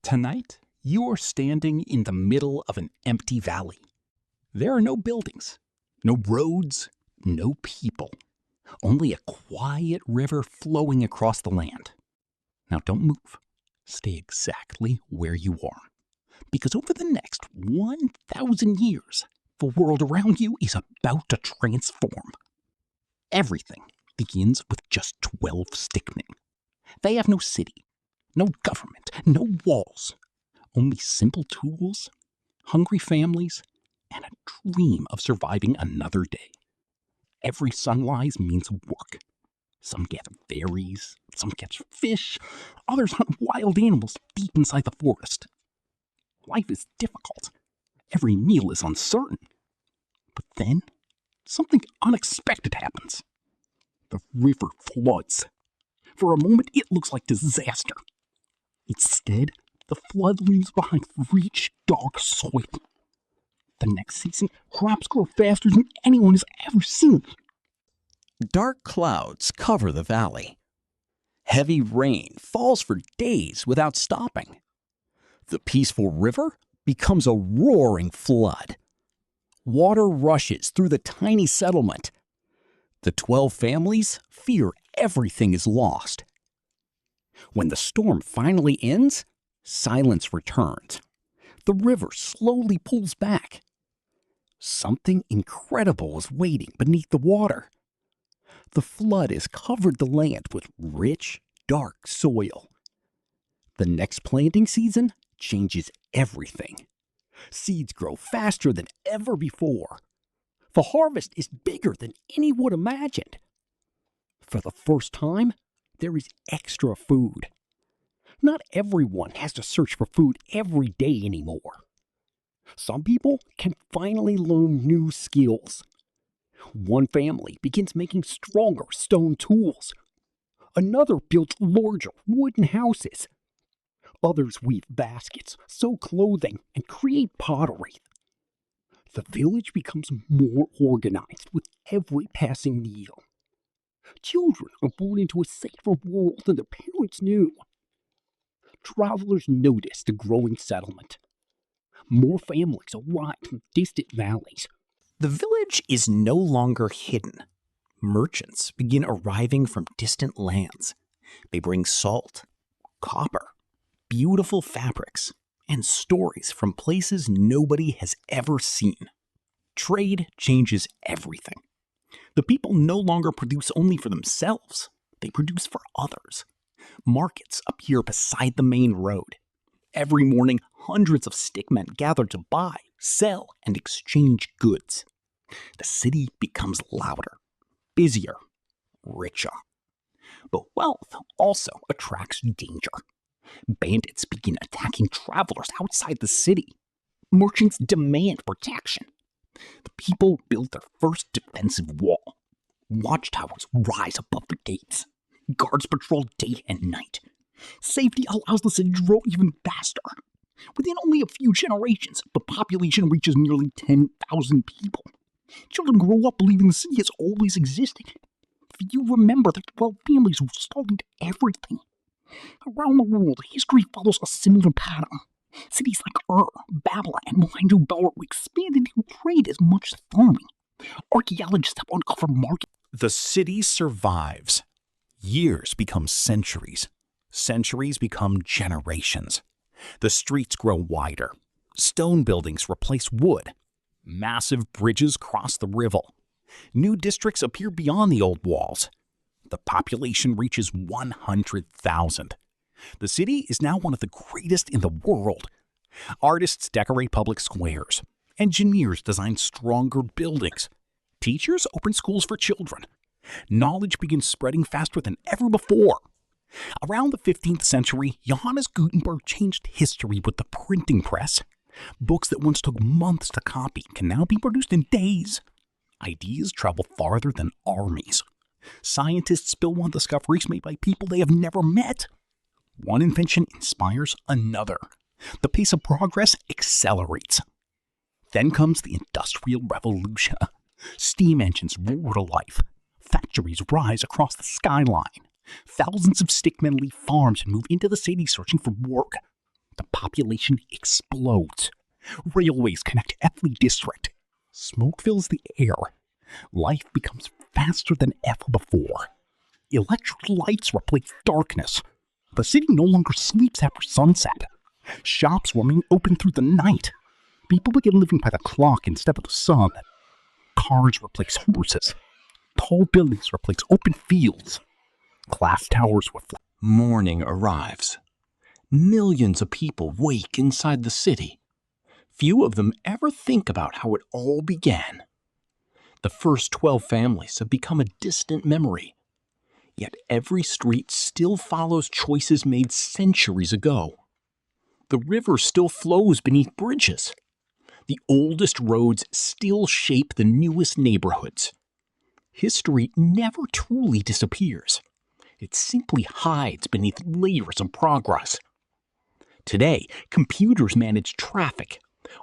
Tonight, you are standing in the middle of an empty valley. There are no buildings, no roads, no people. Only a quiet river flowing across the land. Now don't move. Stay exactly where you are. Because over the next 1,000 years, the world around you is about to transform. Everything begins with just 12 stickmen. They have no city, no government, no walls. Only simple tools, hungry families, and a dream of surviving another day. Every sunrise means work. Some gather berries, some catch fish, others hunt wild animals deep inside the forest. Life is difficult. Every meal is uncertain. But then, something unexpected happens. The river floods. For a moment, it looks like disaster. Instead, the flood leaves behind rich, dark soil. The next season, crops grow faster than anyone has ever seen. Dark clouds cover the valley. Heavy rain falls for days without stopping. The peaceful river becomes a roaring flood. Water rushes through the tiny settlement. The 12 families fear everything is lost. When the storm finally ends, silence returns. The river slowly pulls back. Something incredible is waiting beneath the water. The flood has covered the land with rich, dark soil. The next planting season changes everything. Seeds grow faster than ever before. The harvest is bigger than anyone imagined. For the first time, there is extra food. Not everyone has to search for food every day anymore. Some people can finally learn new skills. One family begins making stronger stone tools. Another builds larger wooden houses. Others weave baskets, sew clothing, and create pottery. The village becomes more organized with every passing year. Children are born into a safer world than their parents knew. Travelers notice the growing settlement. More families arrive from distant valleys. The village is no longer hidden. Merchants begin arriving from distant lands. They bring salt, copper, beautiful fabrics, and stories from places nobody has ever seen. Trade changes everything. The people no longer produce only for themselves. They produce for others. Markets appear beside the main road. Every morning, hundreds of stickmen gather to buy, sell, and exchange goods. The city becomes louder, busier, richer. But wealth also attracts danger. Bandits begin attacking travelers outside the city. Merchants demand protection. The people build their first defensive wall. Watchtowers rise above the gates. Guards patrol day and night. Safety allows the city to grow even faster. Within only a few generations, the population reaches nearly 10,000 people. Children grow up believing the city has always existed. Few remember that 12 families who started everything. Around the world, history follows a similar pattern. Cities like Ur, Babylon, and Mohenjo-Daro expanded in trade as much as farming. Archaeologists have uncovered markets. The city survives. Years become centuries. Centuries become generations. The streets grow wider. Stone buildings replace wood. Massive bridges cross the river. New districts appear beyond the old walls. The population reaches 100,000. The city is now one of the greatest in the world. Artists decorate public squares. Engineers design stronger buildings. Teachers open schools for children. Knowledge begins spreading faster than ever before. Around the 15th century, Johannes Gutenberg changed history with the printing press. Books that once took months to copy can now be produced in days. Ideas travel farther than armies. Scientists build on discoveries made by people they have never met. One invention inspires another. The pace of progress accelerates. Then comes the Industrial Revolution. Steam engines roar to life. Factories rise across the skyline. Thousands of stickmen leave farms and move into the city searching for work. The population explodes. Railways connect every district. Smoke fills the air. Life becomes faster than ever before. Electric lights replace darkness. The city no longer sleeps after sunset. Shops remain open through the night. People begin living by the clock instead of the sun. Cars replace horses. Tall buildings replace open fields. Glass towers reflect. Morning arrives. Millions of people wake inside the city. Few of them ever think about how it all began. The first 12 families have become a distant memory. Yet every street still follows choices made centuries ago. The river still flows beneath bridges. The oldest roads still shape the newest neighborhoods. History never truly disappears. It simply hides beneath layers of progress. Today, computers manage traffic.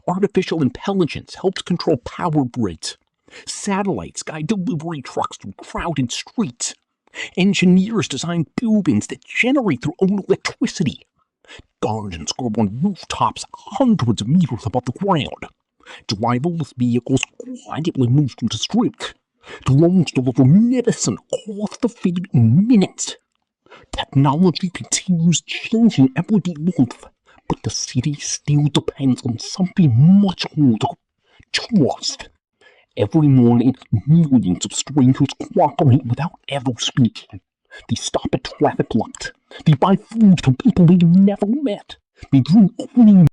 Artificial intelligence helps control power grids. Satellites guide delivery trucks through crowded streets. Engineers design buildings that generate their own electricity. Gardens grow on rooftops hundreds of meters above the ground. Driverless vehicles quietly move through the streets. Drones deliver medicine across the city in minutes. Technology continues changing everyday life, but the city still depends on something much older: trust. Every morning, millions of strangers cooperate without ever speaking. They stop at traffic lights. They buy food from people they've never met. They drink clean